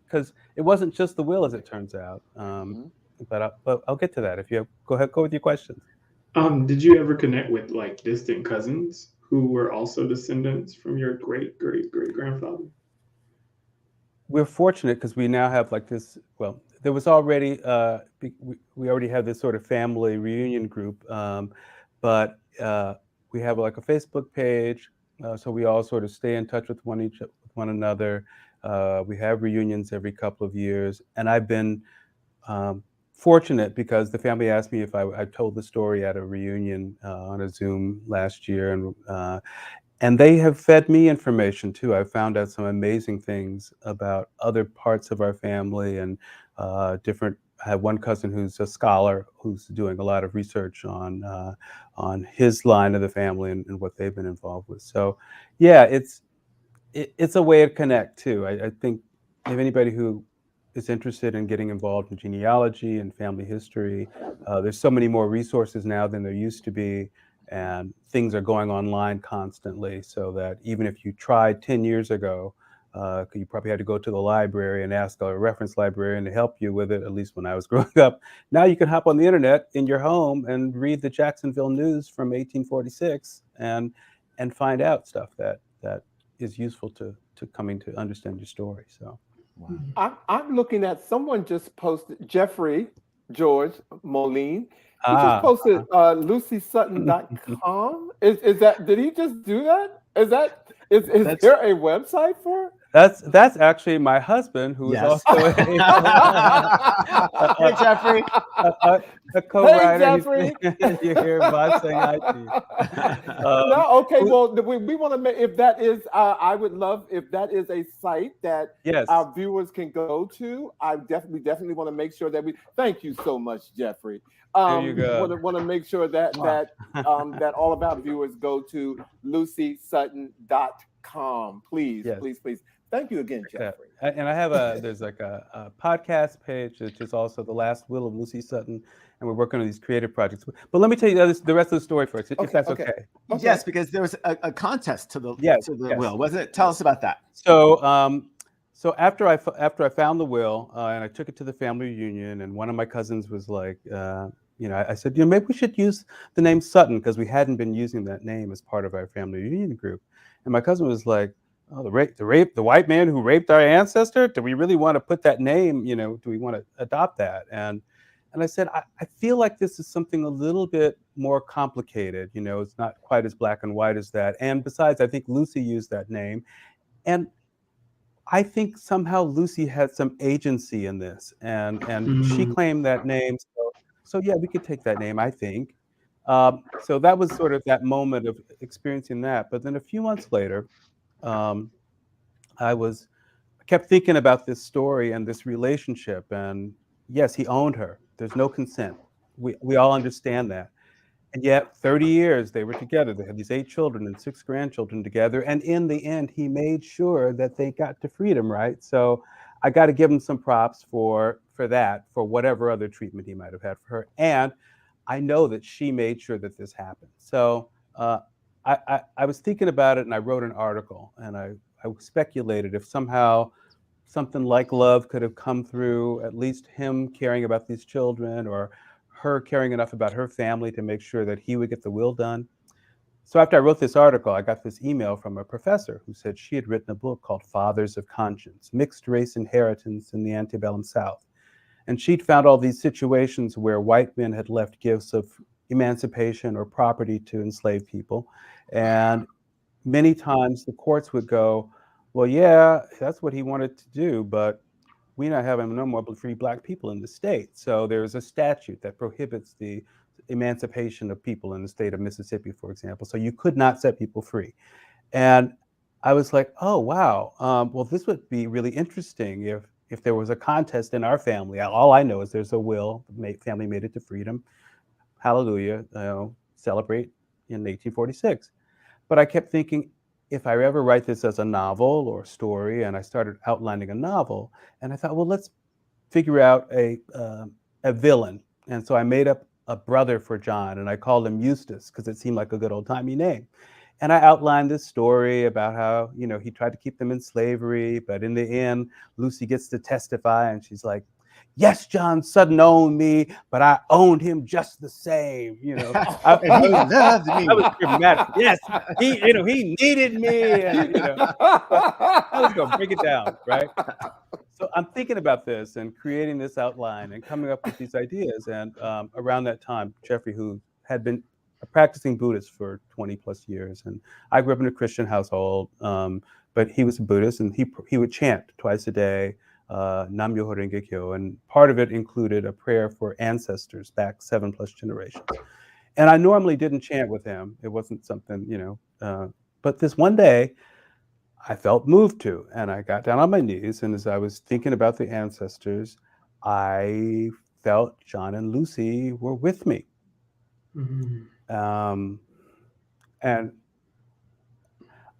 it wasn't just the will, as it turns out. But I'll get to that. If you go ahead, go with your questions. Did you ever connect with like distant cousins who were also descendants from your great grandfather? We're fortunate because we now have like this. Well, there was already we already had this sort of family reunion group, but we have like a Facebook page, so we all sort of stay in touch with one another. We have reunions every couple of years, and I've been fortunate because the family asked me if I told the story at a reunion on a Zoom last year, and they have fed me information too. I found out some amazing things about other parts of our family and different. I have one cousin who's a scholar who's doing a lot of research on his line of the family and what they've been involved with. So, yeah, it's a way to connect too. I think if anybody who is interested in getting involved in genealogy and family history, there's so many more resources now than there used to be, and things are going online constantly, so that even if you tried 10 years ago, you probably had to go to the library and ask a reference librarian to help you with it, at least when I was growing up. Now you can hop on the internet in your home and read the Jacksonville News from 1846 and find out stuff that is useful to coming to understand your story. So. Wow. I'm looking at, someone just posted, Jeffrey George Moline. He just posted lucysutton.com. Is that, did he just do that? Is there a website for it? That's actually my husband, who is also Hey, Jeffrey. a co-writer. Hey, Jeffrey. You hear Vash saying hi to you. No, okay. Well, we want to make, if that is, I would love if that is a site that Yes. our viewers can go to. I definitely want to make sure that we. Thank you so much, Jeffrey. There you go. Want to make sure that that all of our viewers go to lucysutton.com. Please, Yes. please. Thank you again, Jeffrey. And I have there's like a podcast page, which is also The Last Will of Lucy Sutton, and we're working on these creative projects. But let me tell you the rest of the story first, if that's okay. Yes, because there was a contest to the will, wasn't it? Tell us about that. So after I found the will and I took it to the family reunion, and one of my cousins was like, I said, maybe we should use the name Sutton, because we hadn't been using that name as part of our family reunion group. And my cousin was like, oh, the white man who raped our ancestor? Do we really want to put that name? Do we want to adopt that? And I said, I feel like this is something a little bit more complicated. It's not quite as black and white as that. And besides, I think Lucy used that name. And I think somehow Lucy had some agency in this. And she claimed that name. So yeah, we could take that name, I think. So that was sort of that moment of experiencing that. But then a few months later, I kept thinking about this story and this relationship, and yes, he owned her. There's no consent. We all understand that. And yet 30 years they were together. They had these 8 children and 6 grandchildren together. And in the end, he made sure that they got to freedom, right? So I got to give him some props for that, for whatever other treatment he might have had for her. And I know that she made sure that this happened. So I was thinking about it, and I wrote an article, and I speculated if somehow something like love could have come through, at least him caring about these children, or her caring enough about her family to make sure that he would get the will done. So after I wrote this article, I got this email from a professor who said she had written a book called Fathers of Conscience, Mixed Race Inheritance in the Antebellum South. And she'd found all these situations where white men had left gifts of emancipation or property to enslaved people. And many times the courts would go, well, yeah, that's what he wanted to do, but we not having no more free Black people in the state. So there's a statute that prohibits the emancipation of people in the state of Mississippi, for example. So you could not set people free. And I was like, oh, wow. Well, this would be really interesting if there was a contest in our family. All I know is there's a will, family made it to freedom. Hallelujah, celebrate in 1846. But I kept thinking, if I ever write this as a novel or a story, and I started outlining a novel, and I thought, well, let's figure out a villain. And so I made up a brother for John, and I called him Eustace because it seemed like a good old-timey name. And I outlined this story about how, he tried to keep them in slavery, but in the end, Lucy gets to testify, and she's like, yes, John Sudden owned me, but I owned him just the same. And he loved me. I was dramatic. Yes, he needed me, and I was gonna break it down, right? So I'm thinking about this and creating this outline and coming up with these ideas. And around that time, Jeffrey, who had been a practicing Buddhist for 20 plus years, and I grew up in a Christian household, but he was a Buddhist, and he would chant twice a day. Nam Myoho Renge Kyo, and part of it included a prayer for ancestors back 7+ generations. And I normally didn't chant with him. It wasn't something, but this one day I felt moved to, and I got down on my knees, and as I was thinking about the ancestors, I felt John and Lucy were with me. And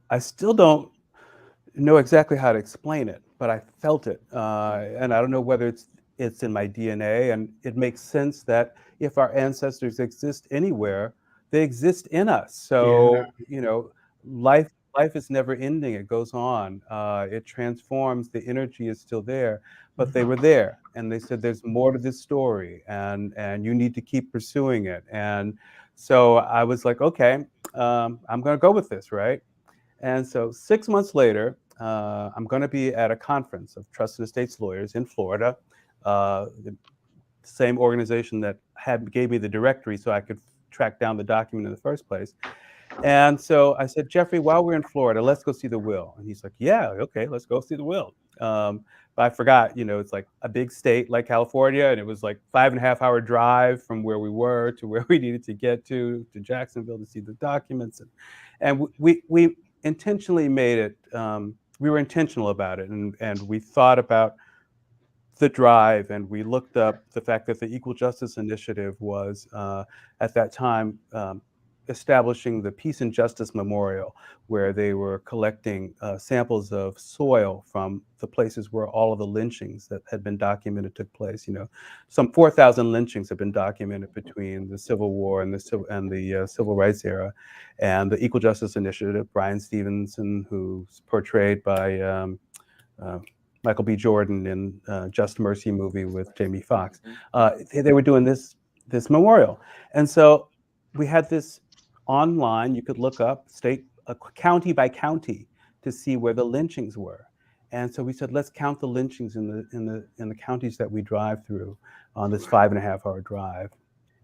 I still don't know exactly how to explain it, but I felt it, and I don't know whether it's in my DNA, and it makes sense that if our ancestors exist anywhere, they exist in us. So life is never ending. It goes on. It transforms. The energy is still there, but they were there, and they said there's more to this story, and you need to keep pursuing it. And so I was like, okay, I'm going to go with this, right? And so 6 months later, I'm going to be at a conference of trust and estates lawyers in Florida, the same organization that gave me the directory so I could track down the document in the first place. And so I said, Jeffrey, while we're in Florida, let's go see the will. And he's like, yeah, okay, let's go see the will. But I forgot, it's like a big state like California, and it was like 5.5-hour drive from where we were to where we needed to get to Jacksonville to see the documents. And we intentionally made it, we were intentional about it, and we thought about the drive, and we looked up the fact that the Equal Justice Initiative was, at that time, establishing the Peace and Justice Memorial, where they were collecting samples of soil from the places where all of the lynchings that had been documented took place. Some 4,000 lynchings have been documented between the Civil War and the Civil Rights era. And the Equal Justice Initiative, Brian Stevenson, who's portrayed by Michael B. Jordan in Just Mercy movie with Jamie Foxx, they were doing this memorial. And so we had this online. You could look up county by county to see where the lynchings were. And so we said, let's count the lynchings in the counties that we drive through on this 5.5-hour drive.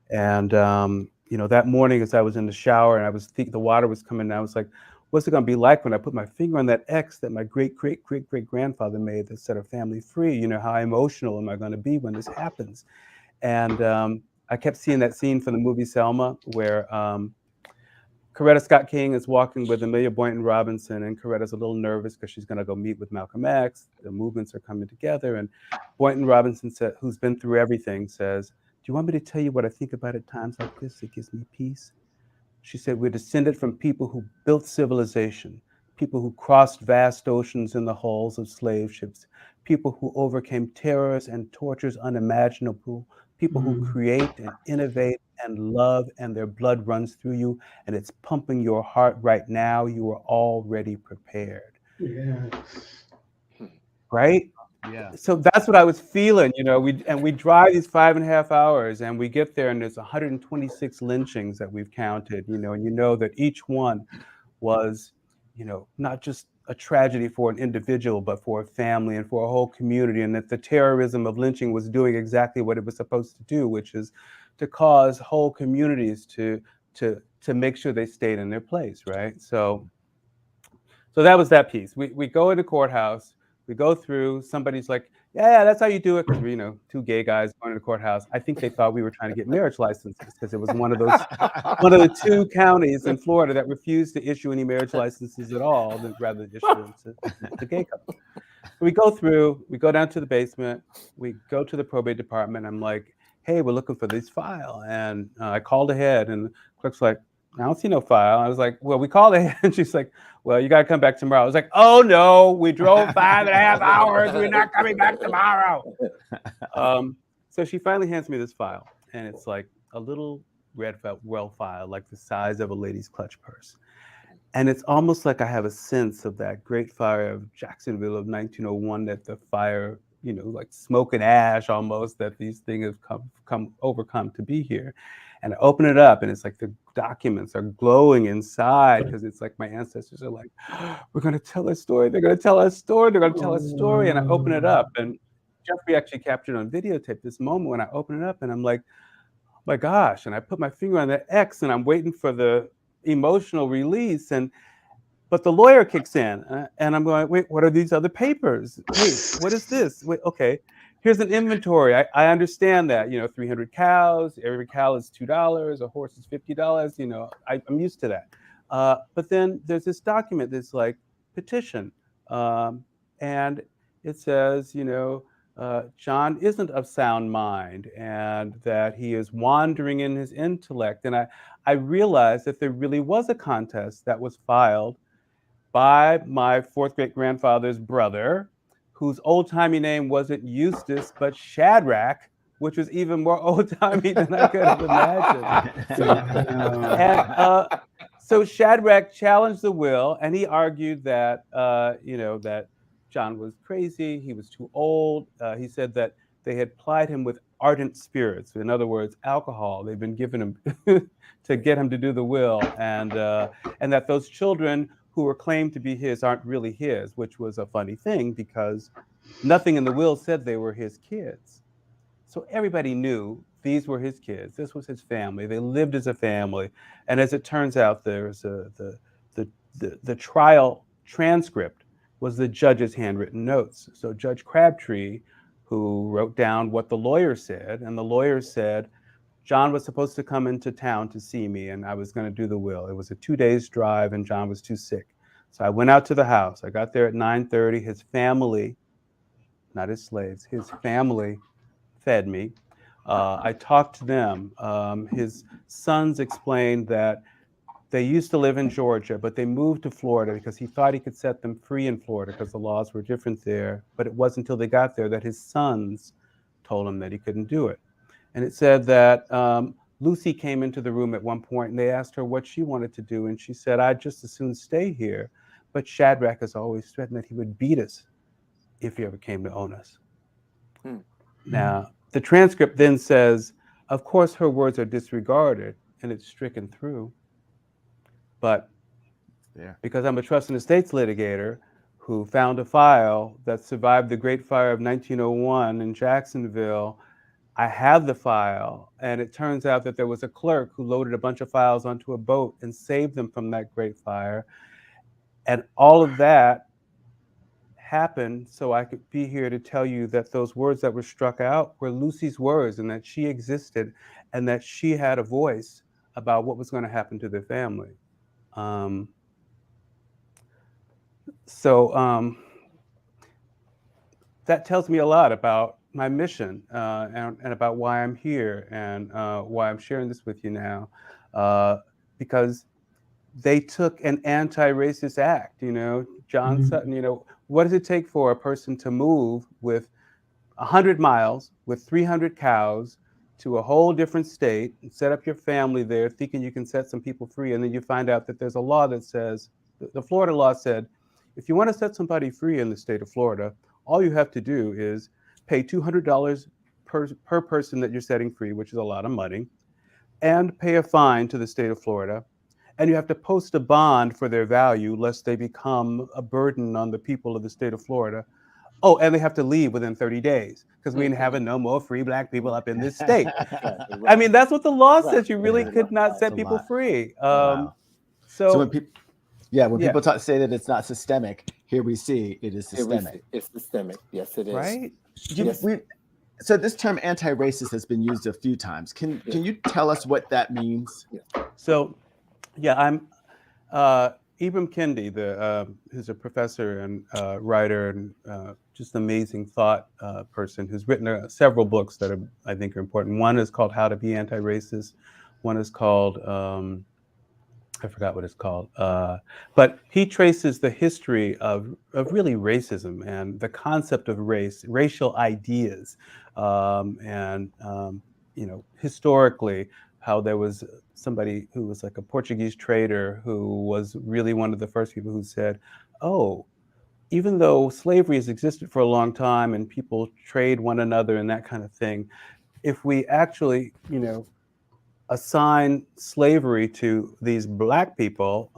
And that morning, as I was in the shower and I was thinking the water was coming down, I was like, what's it going to be like when I put my finger on that X that my great grandfather made that set our family free? How emotional am I going to be when this happens? And I kept seeing that scene from the movie Selma, where Coretta Scott King is walking with Amelia Boynton Robinson, and Coretta's a little nervous because she's going to go meet with Malcolm X. The movements are coming together, and Boynton Robinson, who's been through everything, says, "Do you want me to tell you what I think about at times like this? It gives me peace." She said, "We're descended from people who built civilization, people who crossed vast oceans in the hulls of slave ships, people who overcame terrors and tortures unimaginable, people who create and innovate and love, and their blood runs through you, and it's pumping your heart right now. You are already prepared." Yeah. Right? Yeah. So that's what I was feeling, we drive these 5.5 hours, and we get there, and there's 126 lynchings that we've counted, and that each one was, not just a tragedy for an individual, but for a family and for a whole community, and that the terrorism of lynching was doing exactly what it was supposed to do, which is to cause whole communities to to make sure they stayed in their place, right? So that was that piece. We go into courthouse, we go through, somebody's like, yeah, that's how you do it, because we're, two gay guys going to the courthouse. I think they thought we were trying to get marriage licenses, because it was one of the 2 counties in Florida that refused to issue any marriage licenses at all, rather than issue them to gay couples. We go through, we go down to the basement, we go to the probate department. I'm like, hey, we're looking for this file. And I called ahead, and the clerk's like, I don't see no file. I was like, well, we called ahead. And she's like, well, you got to come back tomorrow. I was like, oh, no, we drove 5.5 hours. We're not coming back tomorrow. So she finally hands me this file. And it's like a little red well file, like the size of a lady's clutch purse. And it's almost like I have a sense of that great fire of Jacksonville of 1901, that the fire, like smoke and ash almost, that these things have overcome to be here. And I open it up, and it's like the documents are glowing inside, because it's like my ancestors are like, we're going to tell a story. They're going to tell a story. They're going to tell a story. And I open it up, and Jeffrey actually captured on videotape this moment when I open it up, and I'm like, oh my gosh. And I put my finger on the X, and I'm waiting for the emotional release. But the lawyer kicks in, and I'm going, wait, what are these other papers? Wait, what is this? Wait, okay. Here's an inventory. I understand that, 300 cows, every cow is $2, a horse is $50. I'm used to that. But then there's this document that's like petition. And it says, John isn't of sound mind, and that he is wandering in his intellect. And I realized that there really was a contest that was filed by my 4th great grandfather's brother, whose old-timey name wasn't Eustace, but Shadrach, which was even more old-timey than I could have imagined. So Shadrach challenged the will, and he argued that, that John was crazy, he was too old. He said that they had plied him with ardent spirits, in other words, alcohol. They've been given him to get him to do the will, and that those children who were claimed to be his aren't really his, which was a funny thing, because nothing in the will said they were his kids. So everybody knew these were his kids. This was his family. They lived as a family. And as it turns out, there's the trial transcript was the judge's handwritten notes. So Judge Crabtree, who wrote down what the lawyer said, and the lawyer said, John was supposed to come into town to see me, and I was going to do the will. It was a 2 days drive, and John was too sick. So I went out to the house. I got there at 9:30. His family, not his slaves, his family fed me. I talked to them. His sons explained that they used to live in Georgia, but they moved to Florida because he thought he could set them free in Florida because the laws were different there. But it wasn't until they got there that his sons told him that he couldn't do it. And it said that Lucy came into the room at one point, and they asked her what she wanted to do. And she said, I'd just as soon stay here. But Shadrach has always threatened that he would beat us if he ever came to own us. Now, the transcript then says, of course, her words are disregarded, and it's stricken through. But because I'm a trust and estates litigator who found a file that survived the Great Fire of 1901 in Jacksonville, I have the file, and it turns out that there was a clerk who loaded a bunch of files onto a boat and saved them from that Great Fire. And all of that happened so I could be here to tell you that those words that were struck out were Lucy's words, and that she existed, and that she had a voice about what was going to happen to their family. That tells me a lot about my mission and about why I'm here and why I'm sharing this with you now, because they took an anti-racist act. John Sutton, what does it take for a person to move with 100 miles with 300 cows to a whole different state and set up your family there thinking you can set some people free, and then you find out that there's a law that says, the Florida law said, if you want to set somebody free in the state of Florida, all you have to do is pay $200 per person that you're setting free, which is a lot of money, and pay a fine to the state of Florida. And you have to post a bond for their value lest they become a burden on the people of the state of Florida. Oh, and they have to leave within 30 days because we ain't having no more free black people up in this state. I mean, that's what the law says. You really could not set people free. Wow. So when people, when people say that it's not systemic, here we see it is systemic. It's systemic. Yes, it is. Right? So this term anti-racist has been used a few times. Can you tell us what that means? So, I'm Ibram Kendi, who's a professor and writer and just amazing thought person who's written several books that I think are important. One is called How to Be Anti-Racist. One is called I forgot what it's called, but he traces the history of really racism and the concept of race, racial ideas, and historically how there was somebody who was like a Portuguese trader who was really one of the first people who said, "Oh, even though slavery has existed for a long time and people trade one another and that kind of thing, if we actually, assign slavery to these black people,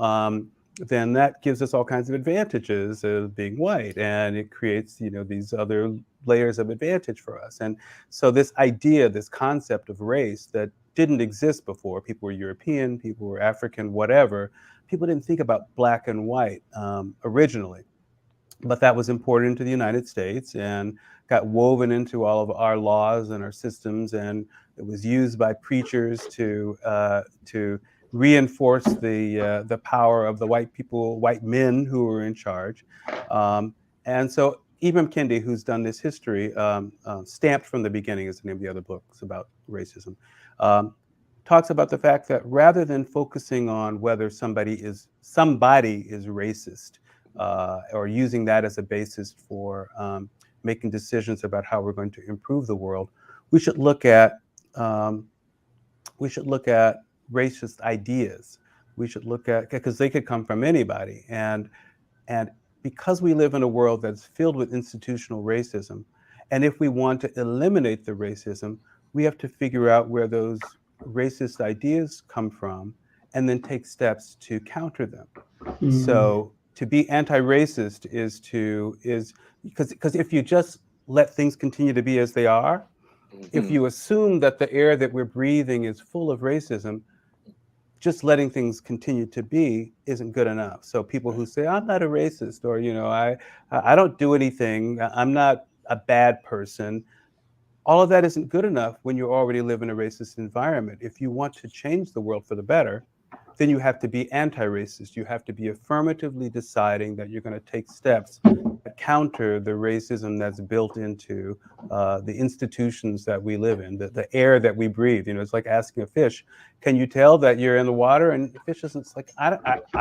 then that gives us all kinds of advantages of being white, and it creates, these other layers of advantage for us." And so this idea, this concept of race that didn't exist before, people were European, people were African, whatever, people didn't think about black and white originally. But that was imported into the United States and got woven into all of our laws and our systems, and it was used by preachers to reinforce the power of the white men who were in charge. And so Ibram Kendi, who's done this history, Stamped from the Beginning is the name of the other books about racism, talks about the fact that rather than focusing on whether somebody is racist, or using that as a basis for making decisions about how we're going to improve the world, we should look at racist ideas. We should look at, because they could come from anybody, and because we live in a world that's filled with institutional racism, and if we want to eliminate the racism, we have to figure out where those racist ideas come from, and then take steps to counter them. So to be anti-racist is because if you just let things continue to be as they are, if you assume that the air that we're breathing is full of racism, just letting things continue to be isn't good enough. So people who say, "I'm not a racist," or I don't do anything, I'm not a bad person, all of that isn't good enough when you already live in a racist environment. If you want to change the world for the better, then you have to be anti-racist. You have to be affirmatively deciding that you're going to take steps that counter the racism that's built into the institutions that we live in, the air that we breathe. It's like asking a fish, "Can you tell that you're in the water?" And the fish isn't, it's like, I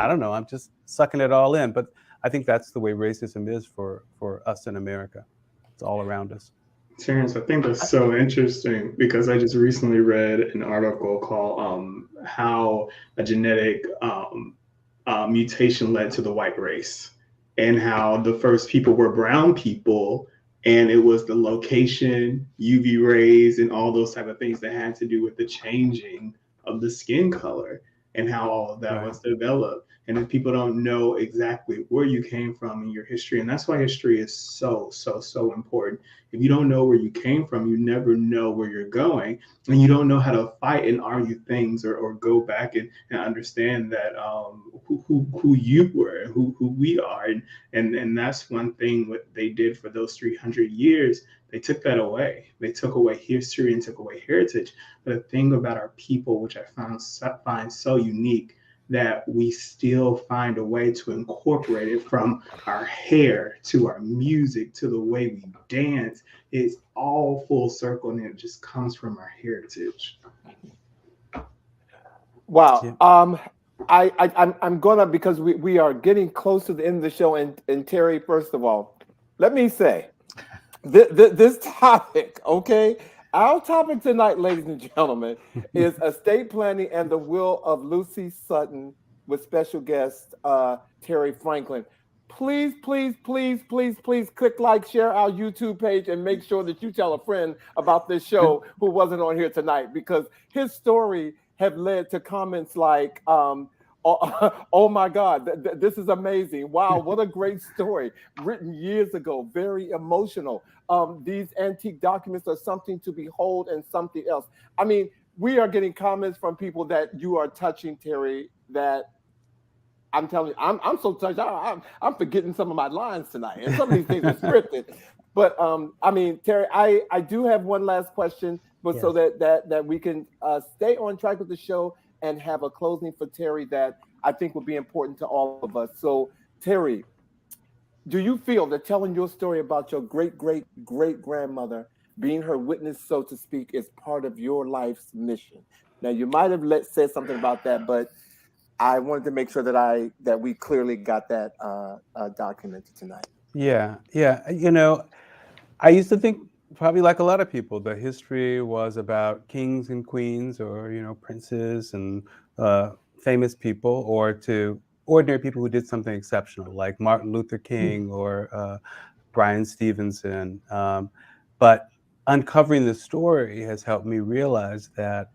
don't know, I'm just sucking it all in. But I think that's the way racism is for us in America. It's all around us. Terrence, I think that's so interesting because I just recently read an article called "How a Genetic Mutation Led to the White Race," and how the first people were brown people, and it was the location, UV rays, and all those type of things that had to do with the changing of the skin color, and how all of that was developed. And if people don't know exactly where you came from in your history, and that's why history is so, so, so important. If you don't know where you came from, you never know where you're going, and you don't know how to fight and argue things or go back and understand that who you were and who we are. And that's one thing what they did for those 300 years. They took that away. They took away history and took away heritage. But the thing about our people, which I find so unique, that we still find a way to incorporate it, from our hair to our music to the way we dance. It's all full circle, and it just comes from our heritage. Wow. I'm gonna, because we are getting close to the end of the show, and Terry, first of all, let me say this topic, okay? Our topic tonight, ladies and gentlemen, is estate planning and the will of Lucy Sutton, with special guest Terry Franklin. Please, please, please, please, please click like, share our YouTube page, and make sure that you tell a friend about this show who wasn't on here tonight, because his story have led to comments like, Oh my God, this is amazing. Wow, what a great story. Written years ago, very emotional. These antique documents are something to behold and something else. I mean, we are getting comments from people that you are touching, Terry, that I'm telling you, I'm so touched. I'm forgetting some of my lines tonight, and some of these things are scripted. But I mean, Terry, I do have one last question, but Yes. so that we can stay on track with the show and have a closing for Terry that I think will be important to all of us. So, Terry, do you feel that telling your story about your great great great grandmother, being her witness, so to speak, is part of your life's mission? Now, you might have said something about that, but I wanted to make sure that we clearly got that documented tonight. Yeah. You know, I used to think, probably like a lot of people, that history was about kings and queens, or princes and famous people, or to ordinary people who did something exceptional, like Martin Luther King or Bryan Stevenson. But uncovering the story has helped me realize that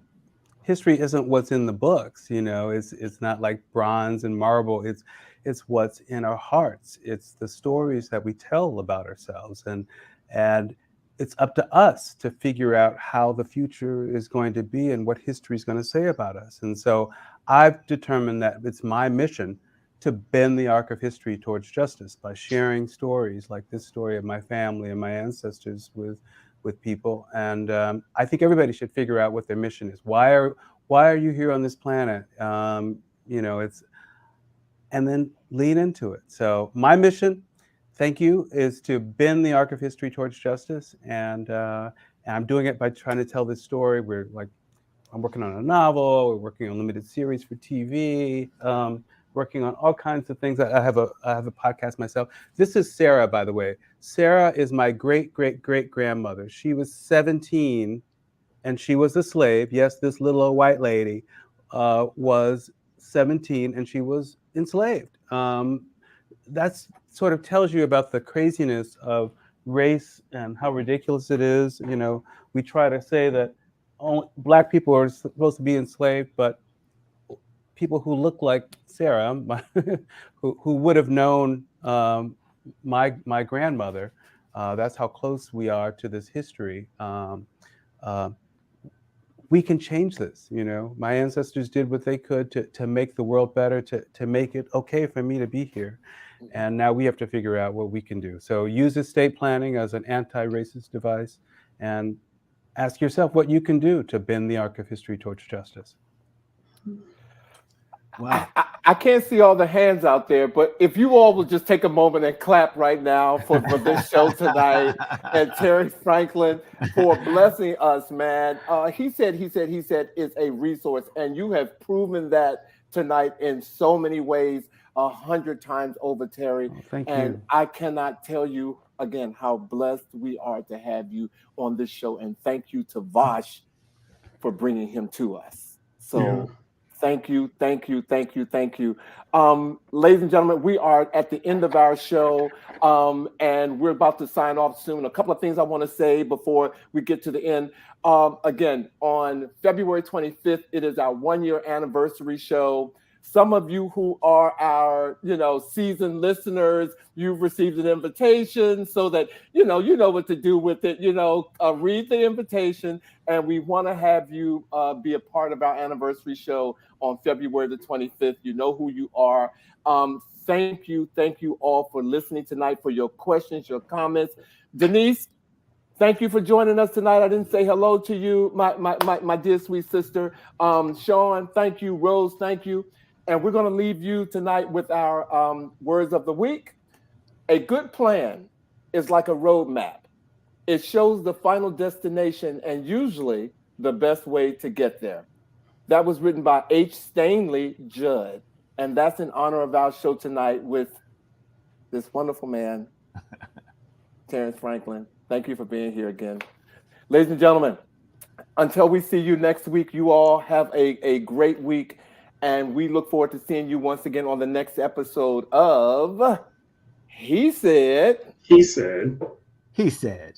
history isn't what's in the books. It's not like bronze and marble. It's what's in our hearts. It's the stories that we tell about ourselves, and it's up to us to figure out how the future is going to be and what history is going to say about us. And so I've determined that it's my mission to bend the arc of history towards justice by sharing stories like this story of my family and my ancestors with people. And I think everybody should figure out what their mission is. Why are you here on this planet? And then lean into it. So my mission, thank you, is to bend the arc of history towards justice. And I'm doing it by trying to tell this story. I'm working on a novel. We're working on limited series for TV. Working on all kinds of things. I have a podcast myself. This is Sarah, by the way. Sarah is my great great great grandmother. She was 17, and she was a slave. Yes, this little old white lady was 17, and she was enslaved. That sort of tells you about the craziness of race and how ridiculous it is. We try to say that Black people are supposed to be enslaved, but people who look like Sarah, who would have known my grandmother, that's how close we are to this history. We can change this. My ancestors did what they could to make the world better, to make it okay for me to be here. And now we have to figure out what we can do. So use estate planning as an anti-racist device, and ask yourself what you can do to bend the arc of history towards justice. Wow. I can't see all the hands out there, but if you all will just take a moment and clap right now for this show tonight, and Terry Franklin for blessing us, man. He said is a resource, and you have proven that tonight in so many ways, 100 times over, Terry. Oh, thank and you. I cannot tell you again how blessed we are to have you on this show, and thank you to Vash for bringing him to us. So. Yeah. Thank you. Ladies and gentlemen, we are at the end of our show, and we're about to sign off soon. A couple of things I want to say before we get to the end. Again, on February 25th, it is our 1-year anniversary show. Some of you who are our, seasoned listeners, you've received an invitation so that, you know what to do with it. Read the invitation, and we want to have you be a part of our anniversary show on February the 25th. You know who you are. Thank you all for listening tonight, for your questions, your comments. Denise, thank you for joining us tonight. I didn't say hello to you, my dear sweet sister. Sean, thank you. Rose, thank you. And we're going to leave you tonight with our words of the week. A good plan is like a roadmap. It shows the final destination and usually the best way to get there. That was written by H. Stanley Judd. And that's in honor of our show tonight with this wonderful man, Terrence Franklin. Thank you for being here again. Ladies and gentlemen, until we see you next week, you all have a great week. And we look forward to seeing you once again on the next episode of He Said. He said. He said.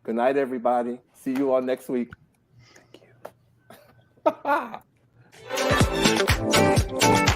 Good night, everybody. See you all next week. Thank you. Bye.